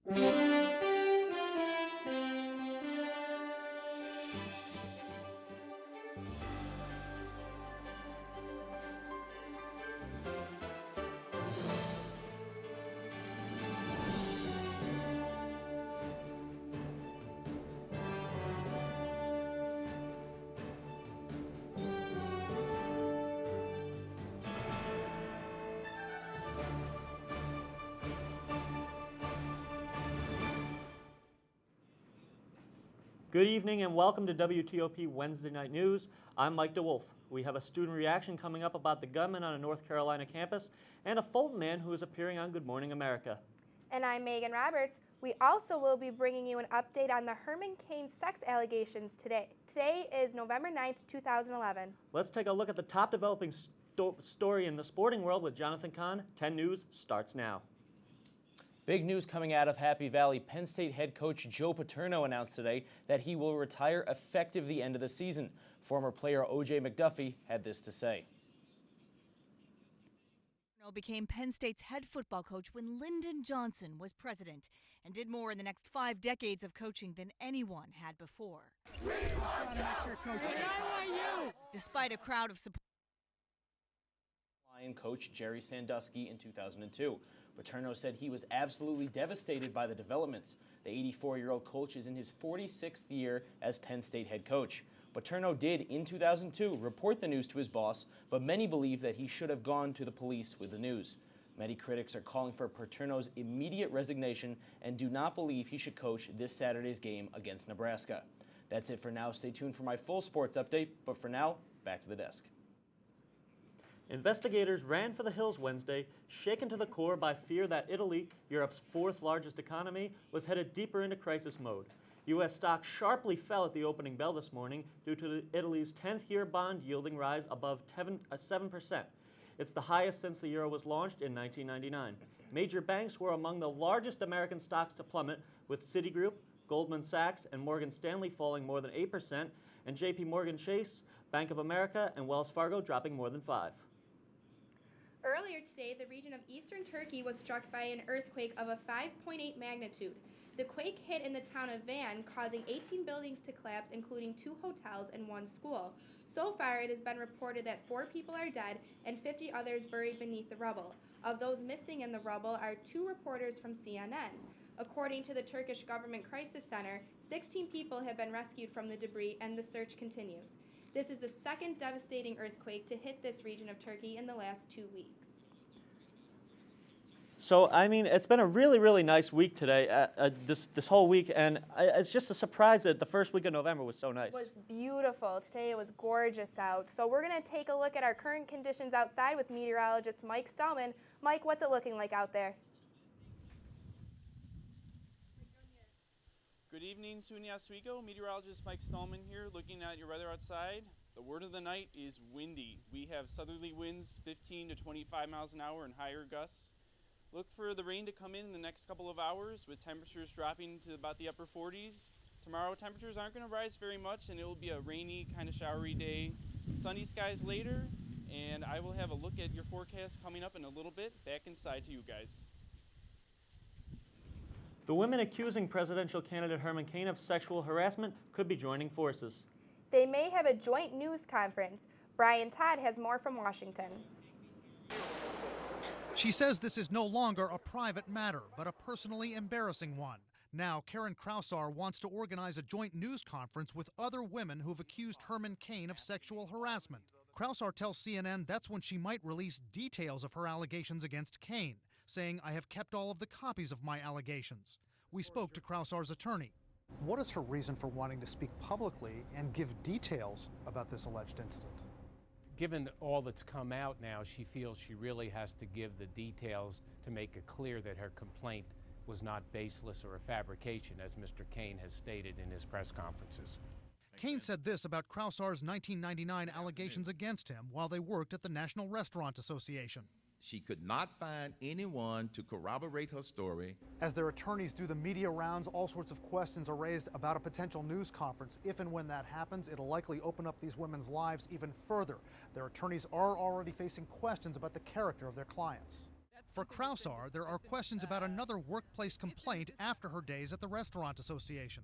Good evening and welcome to WTOP Wednesday Night News. I'm Mike DeWolf. We have a student reaction coming up about the gunman on a North Carolina campus and a Fulton man who is appearing on Good Morning America. And I'm Megan Roberts. We also will be bringing you an update on the Herman Cain sex allegations today. Today is November 9th, 2011. Let's take a look at the top developing story in the sporting world with Jonathan Kahn. 10 News starts now. Big news coming out of Happy Valley. Penn State head coach Joe Paterno announced today that he will retire effective the end of the season. Former player O.J. McDuffie had this to say. Paterno became Penn State's head football coach when Lyndon Johnson was president and did more in the next 5 decades of coaching than anyone had before. Despite a crowd of support. Lion coach Jerry Sandusky in 2002. Paterno said he was absolutely devastated by the developments. The 84-year-old coach is in his 46th year as Penn State head coach. Paterno did, in 2002, report the news to his boss, but many believe that he should have gone to the police with the news. Many critics are calling for Paterno's immediate resignation and do not believe he should coach this Saturday's game against Nebraska. That's it for now. Stay tuned for my full sports update, but for now, back to the desk. Investigators ran for the hills Wednesday, shaken to the core by fear that Italy, Europe's fourth largest economy, was headed deeper into crisis mode. U.S. stocks sharply fell at the opening bell this morning due to Italy's 10th-year bond yielding rise above 7%. It's the highest since the euro was launched in 1999. Major banks were among the largest American stocks to plummet, with Citigroup, Goldman Sachs, and Morgan Stanley falling more than 8%, and J.P. Morgan Chase, Bank of America, and Wells Fargo dropping more than 5%. Earlier today, the region of eastern Turkey was struck by an earthquake of a 5.8 magnitude. The quake hit in the town of Van, causing 18 buildings to collapse, including 2 hotels and 1 school. So far, it has been reported that 4 people are dead and 50 others buried beneath the rubble. Of those missing in the rubble are 2 reporters from CNN. According to the Turkish Government Crisis Center, 16 people have been rescued from the debris and the search continues. This is the second devastating earthquake to hit this region of Turkey in the last 2 weeks. So, I mean, it's been a really, really nice week today, this whole week, and it's just a surprise that the first week of November was so nice. It was beautiful. Today it was gorgeous out. So we're going to take a look at our current conditions outside with meteorologist Mike Stallman. Mike, what's it looking like out there? Good evening, SUNY Oswego. Meteorologist Mike Stallman here, looking at your weather outside. The word of the night is windy. We have southerly winds 15 to 25 miles an hour and higher gusts. Look for the rain to come in the next couple of hours with temperatures dropping to about the upper 40s. Tomorrow temperatures aren't going to rise very much and it will be a rainy, kind of showery day. Sunny skies later, and I will have a look at your forecast coming up in a little bit. Back inside to you guys. The women accusing presidential candidate Herman Cain of sexual harassment could be joining forces. They may have a joint news conference. Brian Todd has more from Washington. She says this is no longer a private matter, but a personally embarrassing one. Now, Karen Krausar wants to organize a joint news conference with other women who've accused Herman Cain of sexual harassment. Krausar tells CNN that's when she might release details of her allegations against Cain, saying, "I have kept all of the copies of my allegations." We spoke to Krausar's attorney. What is her reason for wanting to speak publicly and give details about this alleged incident? Given all that's come out now, she feels she really has to give the details to make it clear that her complaint was not baseless or a fabrication, as Mr. Cain has stated in his press conferences. Cain said this about Krausar's 1999 allegations against him while they worked at the National Restaurant Association. She could not find anyone to corroborate her story. As their attorneys do the media rounds, all sorts of questions are raised about a potential news conference. If and when that happens, it'll likely open up these women's lives even further. Their attorneys are already facing questions about the character of their clients. That For Krausar, there are questions about another workplace complaint after her days at the Restaurant Association.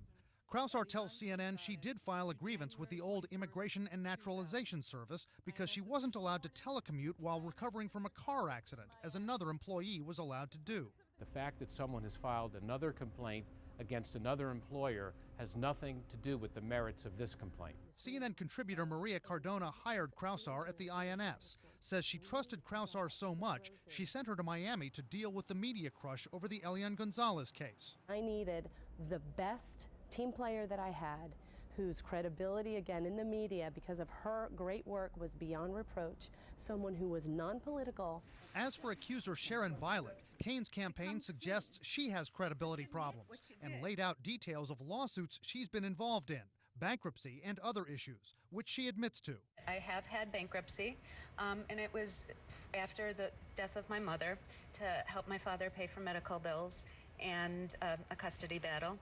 Krausar tells CNN she did file a grievance with the old Immigration and Naturalization Service because she wasn't allowed to telecommute while recovering from a car accident, as another employee was allowed to do. The fact that someone has filed another complaint against another employer has nothing to do with the merits of this complaint. CNN contributor Maria Cardona hired Krausar at the INS, says she trusted Krausar so much she sent her to Miami to deal with the media crush over the Elian Gonzalez case. I needed the best team player that I had, whose credibility, again, in the media, because of her great work, was beyond reproach, someone who was non-political. As for accuser Sharon Bialik, Kane's campaign suggests she has credibility problems and laid out details of lawsuits she's been involved in, bankruptcy and other issues, which she admits to. I have had bankruptcy, and it was after the death of my mother to help my father pay for medical bills and a custody battle.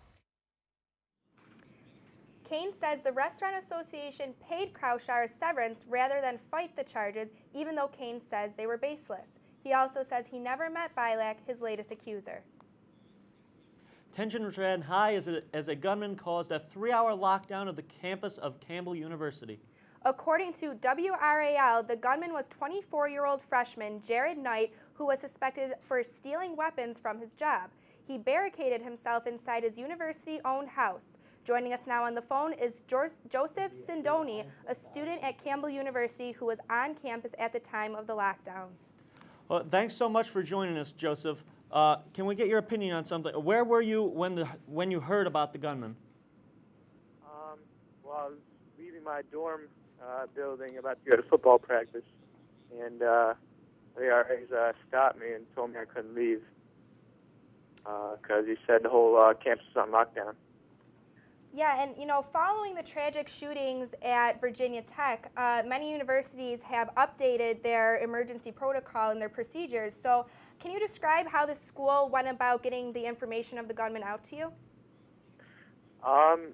Kane says the Restaurant Association paid Krausar severance rather than fight the charges, even though Kane says they were baseless. He also says he never met Bialik, his latest accuser. Tensions ran high as a gunman caused a 3-hour lockdown of the campus of Campbell University. According to WRAL, the gunman was 24-year-old freshman Jared Knight, who was suspected for stealing weapons from his job. He barricaded himself inside his university-owned house. Joining us now on the phone is Joseph Sindoni, a student at Campbell University who was on campus at the time of the lockdown. Well, thanks so much for joining us, Joseph. Can we get your opinion on something? Where were you when you heard about the gunman? Well, I was leaving my dorm building about to go to football practice, and the ARAs stopped me and told me I couldn't leave because he said the whole campus was on lockdown. Yeah, and following the tragic shootings at Virginia Tech, many universities have updated their emergency protocol and their procedures. So can you describe how the school went about getting the information of the gunman out to you?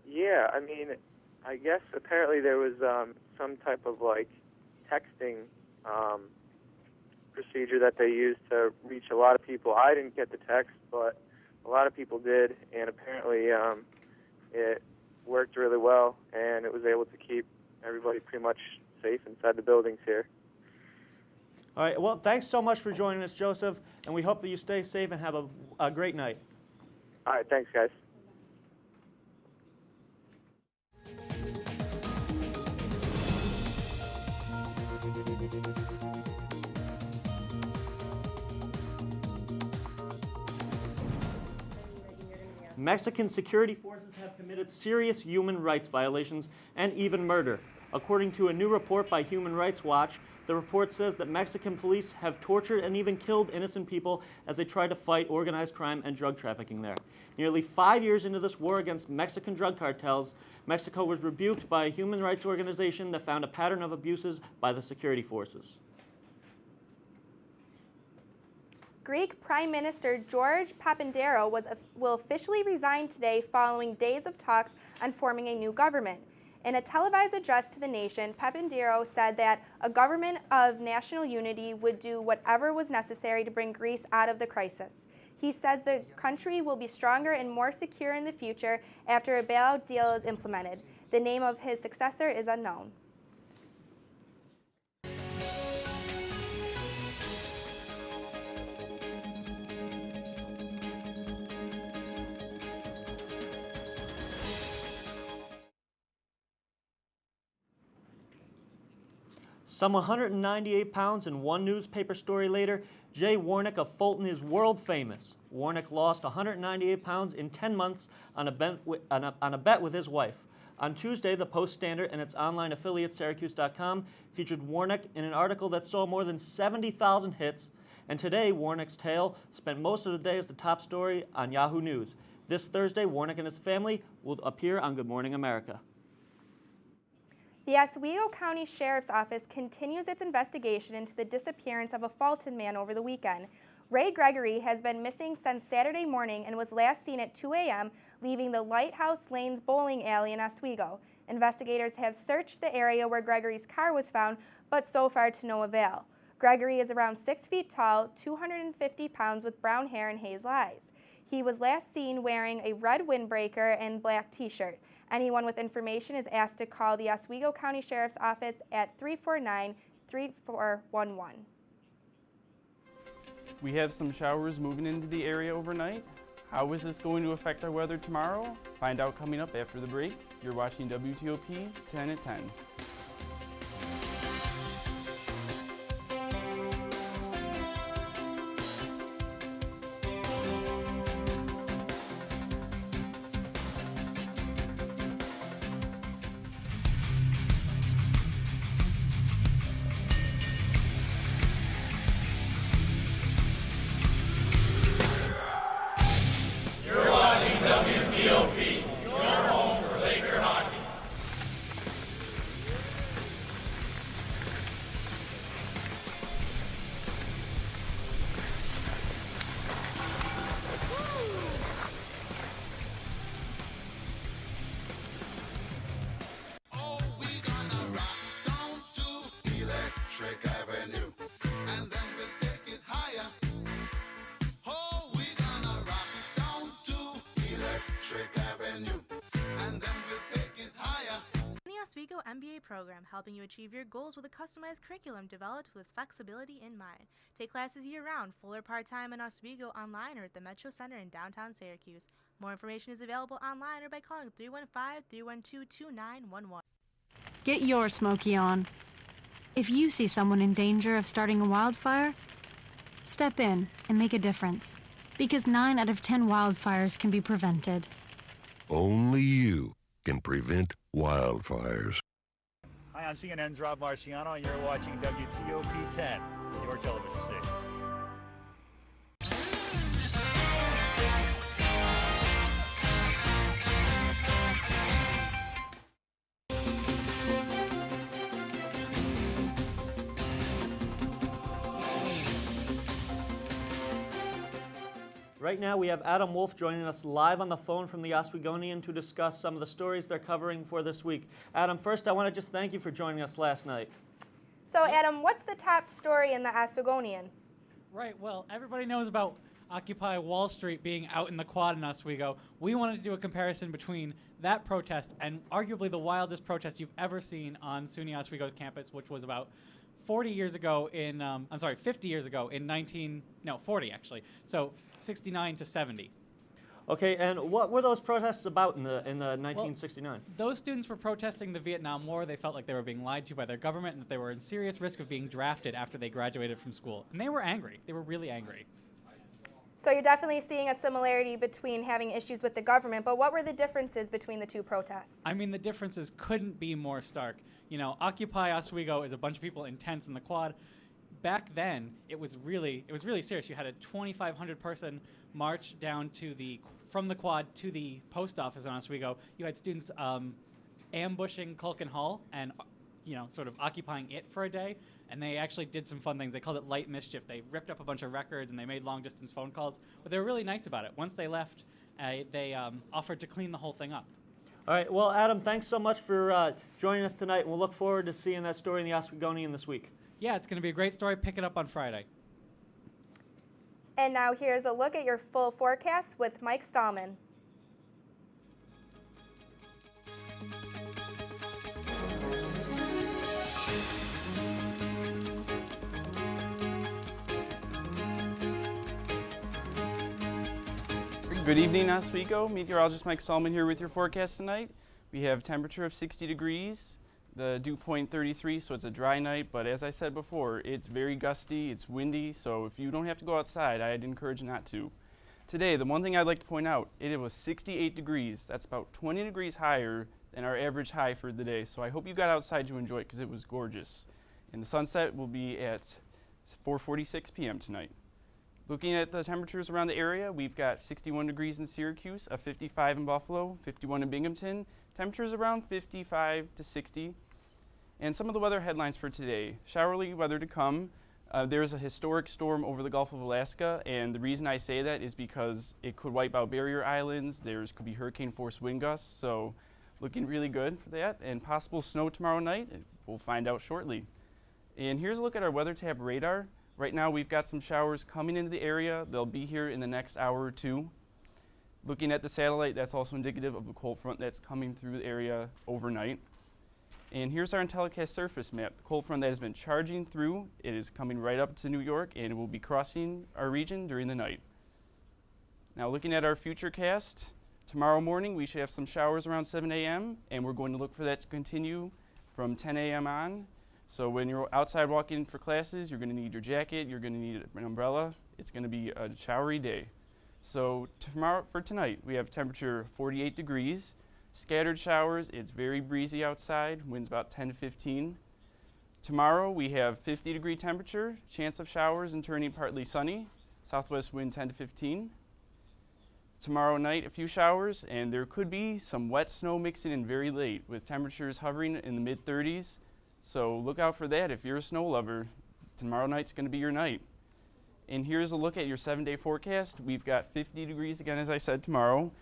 Yeah, I mean, I guess apparently there was some type of texting procedure that they used to reach a lot of people. I didn't get the text, but a lot of people did, and apparently it worked really well, and it was able to keep everybody pretty much safe inside the buildings here. All right, well, thanks so much for joining us, Joseph, and we hope that you stay safe and have a great night. All right, thanks, guys. Mexican security forces have committed serious human rights violations and even murder. According to a new report by Human Rights Watch, the report says that Mexican police have tortured and even killed innocent people as they try to fight organized crime and drug trafficking there. Nearly 5 years into this war against Mexican drug cartels, Mexico was rebuked by a human rights organization that found a pattern of abuses by the security forces. Greek Prime Minister George Papandreou will officially resign today following days of talks on forming a new government. In a televised address to the nation, Papandreou said that a government of national unity would do whatever was necessary to bring Greece out of the crisis. He says the country will be stronger and more secure in the future after a bailout deal is implemented. The name of his successor is unknown. Some 198 pounds and one newspaper story later, Jay Warnick of Fulton is world famous. Warnick lost 198 pounds in 10 months on a bet with his wife. On Tuesday, the Post-Standard and its online affiliate Syracuse.com featured Warnick in an article that saw more than 70,000 hits. And today, Warnick's tale spent most of the day as the top story on Yahoo News. This Thursday, Warnick and his family will appear on Good Morning America. The Oswego County Sheriff's Office continues its investigation into the disappearance of a Fulton man over the weekend. Ray Gregory has been missing since Saturday morning and was last seen at 2 a.m. leaving the Lighthouse Lanes bowling alley in Oswego. Investigators have searched the area where Gregory's car was found, but so far to no avail. Gregory is around 6 feet tall, 250 pounds with brown hair and hazel eyes. He was last seen wearing a red windbreaker and black t-shirt. Anyone with information is asked to call the Oswego County Sheriff's Office at 349-3411. We have some showers moving into the area overnight. How is this going to affect our weather tomorrow? Find out coming up after the break. You're watching WTOP 10 at 10. Oswego MBA program, helping you achieve your goals with a customized curriculum developed with flexibility in mind. Take classes year-round, full or part-time in Oswego, online or at the Metro Center in downtown Syracuse. More information is available online or by calling 315-312-2911. Get your Smokey on. If you see someone in danger of starting a wildfire, step in and make a difference. Because 9 out of 10 wildfires can be prevented. Only you can prevent wildfires. Hi, I'm CNN's Rob Marciano, and you're watching WTOP 10, your television station. Right now, we have Adam Wolf joining us live on the phone from the Oswegonian to discuss some of the stories they're covering for this week. Adam, first, I want to just thank you for joining us last night. So, Adam, what's the top story in the Oswegonian? Right, well, everybody knows about Occupy Wall Street being out in the quad in Oswego. We wanted to do a comparison between that protest and arguably the wildest protest you've ever seen on SUNY Oswego's campus, which was about 50 years ago in 40 actually. So 69 to 70. Okay, and what were those protests about in the 1969? Well, those students were protesting the Vietnam War. They felt like they were being lied to by their government and that they were in serious risk of being drafted after they graduated from school. And they were angry. They were really angry. So you're definitely seeing a similarity between having issues with the government, but what were the differences between the two protests? I mean, the differences couldn't be more stark. You know, Occupy Oswego is a bunch of people in tents in the quad. Back then, it was really serious. You had a 2,500 person march down from the quad to the post office in Oswego. You had students ambushing Culkin Hall and sort of occupying it for a day. And they actually did some fun things. They called it light mischief. They ripped up a bunch of records and they made long distance phone calls. But they were really nice about it. Once they left, they offered to clean the whole thing up. All right, well, Adam, thanks so much for joining us tonight. And we'll look forward to seeing that story in the Oswegonian this week. Yeah, it's going to be a great story. Pick it up on Friday. And now here's a look at your full forecast with Mike Stallman. Good evening, Oswego. Meteorologist Mike Stallman here with your forecast tonight. We have temperature of 60 degrees, the dew point 33, so it's a dry night, but as I said before, it's very gusty, it's windy, so if you don't have to go outside, I'd encourage not to. Today, the one thing I'd like to point out, it was 68 degrees. That's about 20 degrees higher than our average high for the day, so I hope you got outside to enjoy it because it was gorgeous. And the sunset will be at 4:46 p.m. tonight. Looking at the temperatures around the area, we've got 61 degrees in Syracuse, a 55 in Buffalo, 51 in Binghamton, temperatures around 55 to 60. And some of the weather headlines for today. Showery weather to come. There's a historic storm over the Gulf of Alaska, and the reason I say that is because it could wipe out barrier islands. Could be hurricane force wind gusts, so looking really good for that. And possible snow tomorrow night, we'll find out shortly. And here's a look at our WeatherTap radar. Right now we've got some showers coming into the area. They'll be here in the next hour or two. Looking at the satellite, that's also indicative of a cold front that's coming through the area overnight. And here's our IntelliCast surface map. The cold front that has been charging through, it is coming right up to New York and it will be crossing our region during the night. Now looking at our futurecast, tomorrow morning we should have some showers around 7 a.m. and we're going to look for that to continue from 10 a.m. on. So when you're outside walking for classes, you're going to need your jacket, you're going to need an umbrella. It's going to be a showery day. So for tonight, we have temperature 48 degrees, scattered showers, it's very breezy outside, winds about 10 to 15. Tomorrow we have 50-degree temperature, chance of showers and turning partly sunny, southwest wind 10 to 15. Tomorrow night, a few showers, and there could be some wet snow mixing in very late with temperatures hovering in the mid-30s. So look out for that if you're a snow lover. Tomorrow night's going to be your night. And here's a look at your 7-day forecast. We've got 50 degrees again, as I said, tomorrow.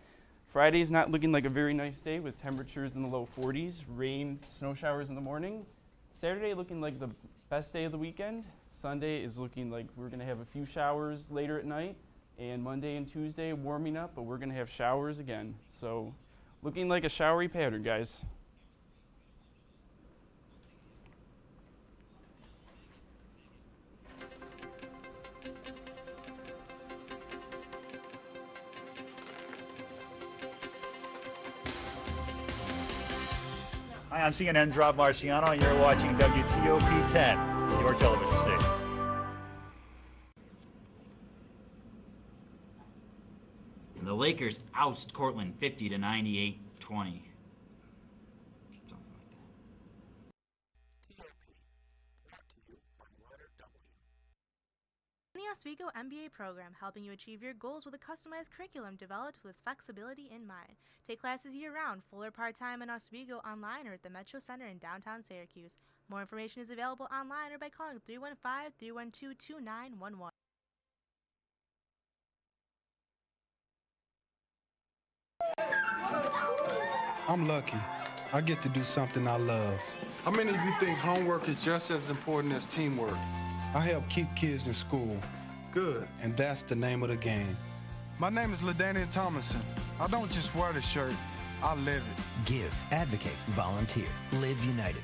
Friday's not looking like a very nice day with temperatures in the low 40s, rain, snow showers in the morning. Saturday looking like the best day of the weekend. Sunday is looking like we're going to have a few showers later at night. And Monday and Tuesday warming up, but we're going to have showers again. So looking like a showery pattern, guys. Hi, I'm CNN's Rob Marciano, and you're watching WTOP 10, your television station. The Lakers oust Cortland 50 to 98-20. The Oswego MBA program, helping you achieve your goals with a customized curriculum developed with flexibility in mind. Take classes year-round, full or part-time in Oswego, online or at the Metro Center in downtown Syracuse. More information is available online or by calling 315-312-2911. I'm lucky. I get to do something I love. How many of you think homework is just as important as teamwork? I help keep kids in school. Good. And that's the name of the game. My name is LaDainian Thomason. I don't just wear the shirt, I live it. Give, advocate, volunteer. Live United.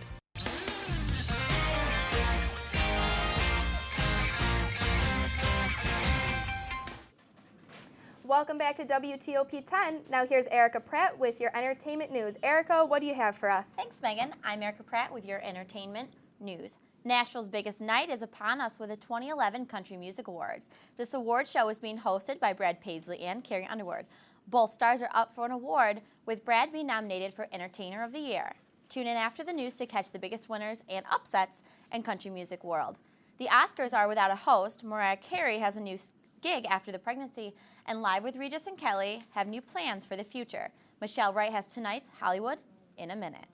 Welcome back to WTOP 10. Now here's Erica Pratt with your entertainment news. Erica, what do you have for us? Thanks, Megan. I'm Erica Pratt with your entertainment news. Nashville's biggest night is upon us with the 2011 Country Music Awards. This award show is being hosted by Brad Paisley and Carrie Underwood. Both stars are up for an award, with Brad being nominated for Entertainer of the Year. Tune in after the news to catch the biggest winners and upsets in country music world. The Oscars are without a host. Mariah Carey has a new gig after the pregnancy, and Live with Regis and Kelly have new plans for the future. Michelle Wright has tonight's Hollywood in a Minute.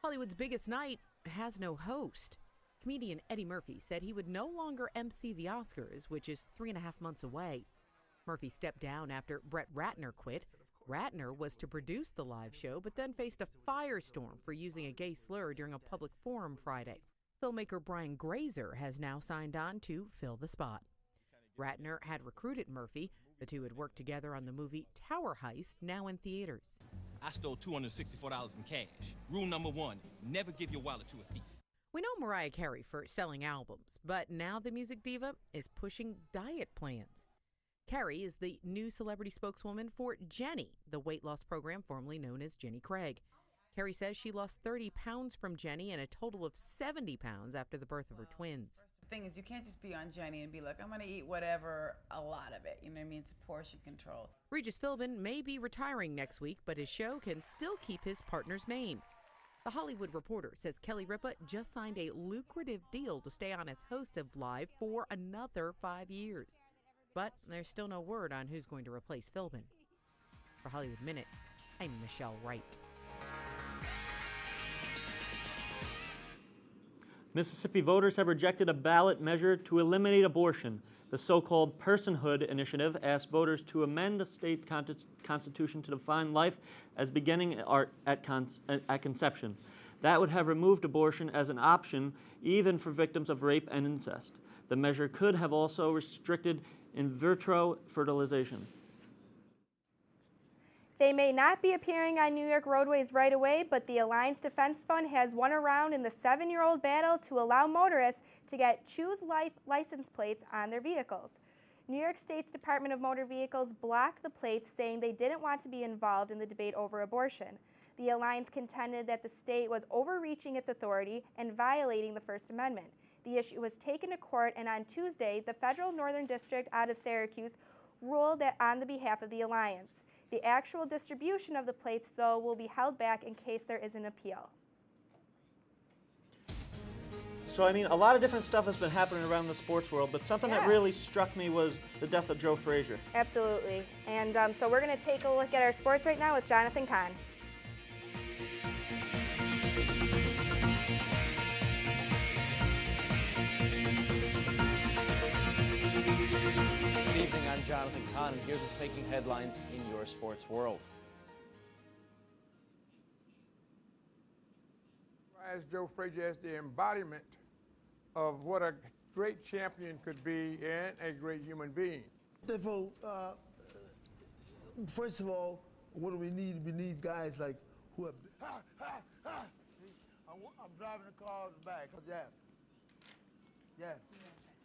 Hollywood's biggest night has no host. Comedian Eddie Murphy said he would no longer MC the Oscars, which is 3.5 months away. Murphy stepped down after Brett Ratner quit. Ratner was to produce the live show, but then faced a firestorm for using a gay slur during a public forum Friday. Filmmaker Brian Grazer has now signed on to fill the spot. Ratner had recruited Murphy. The two had worked together on the movie Tower Heist, now in theaters. I stole $264 in cash. Rule number 1, never give your wallet to a thief. We know Mariah Carey for selling albums, but now the music diva is pushing diet plans. Carey is the new celebrity spokeswoman for Jenny, the weight loss program formerly known as Jenny Craig. Carey says she lost 30 pounds from Jenny and a total of 70 pounds after the birth of her twins. The thing is, you can't just be on Jenny and be like, I'm going to eat whatever, a lot of it. You know what I mean? It's portion control. Regis Philbin may be retiring next week, but his show can still keep his partner's name. The Hollywood Reporter says Kelly Ripa just signed a lucrative deal to stay on as host of Live for another 5 years. But there's still no word on who's going to replace Philbin. For Hollywood Minute, I'm Michelle Wright. Mississippi voters have rejected a ballot measure to eliminate abortion. The so-called Personhood Initiative asked voters to amend the state constitution to define life as beginning at conception. That would have removed abortion as an option even for victims of rape and incest. The measure could have also restricted in vitro fertilization. They may not be appearing on New York roadways right away, but the Alliance Defense Fund has won a round in the 7-year-old battle to allow motorists to get Choose Life license plates on their vehicles. New York State's Department of Motor Vehicles blocked the plates, saying they didn't want to be involved in the debate over abortion. The Alliance contended that the state was overreaching its authority and violating the First Amendment. The issue was taken to court, and on Tuesday, the Federal Northern District out of Syracuse ruled that on the behalf of the Alliance. The actual distribution of the plates, though, will be held back in case there is an appeal. So, I mean, a lot of different stuff has been happening around the sports world, but something that really struck me was the death of Joe Frazier. Absolutely. And so we're going to take a look at our sports right now with Jonathan Kahn. Good evening, I'm Jonathan Kahn, and here's what's making headlines in your sports world. As Joe Frazier as the embodiment of what a great champion could be and a great human being. Therefore, first of all, what do we need? We need guys like who have. I'm driving the car out the back. Yeah.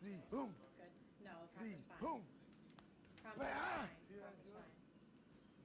See, boom. That's good. No, See, fine. boom.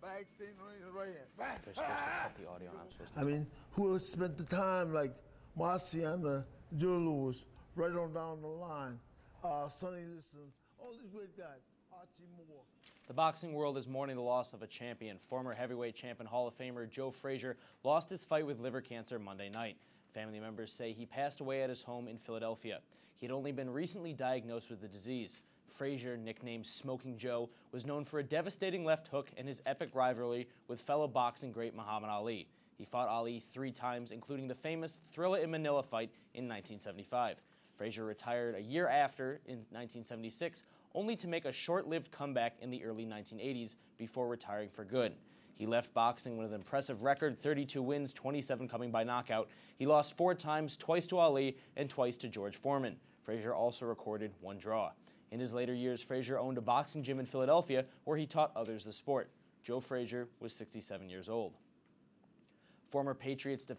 Back sitting right here. They're supposed to cut the audio. I'm supposed to. I mean, who has spent the time like Marciana, Joe Lewis, right on down the line, Sonny Liston, all these great guys, Archie Moore. The boxing world is mourning the loss of a champion. Former heavyweight champion Hall of Famer Joe Frazier lost his fight with liver cancer Monday night. Family members say he passed away at his home in Philadelphia. He had only been recently diagnosed with the disease. Frazier, nicknamed Smoking Joe, was known for a devastating left hook and his epic rivalry with fellow boxing great Muhammad Ali. He fought Ali 3 times, including the famous Thrilla in Manila fight in 1975. Frazier retired a year after, in 1976, only to make a short-lived comeback in the early 1980s before retiring for good. He left boxing with an impressive record, 32 wins, 27 coming by knockout. He lost 4 times, twice to Ali and twice to George Foreman. Frazier also recorded 1 draw. In his later years, Frazier owned a boxing gym in Philadelphia where he taught others the sport. Joe Frazier was 67 years old. Former Patriots defensive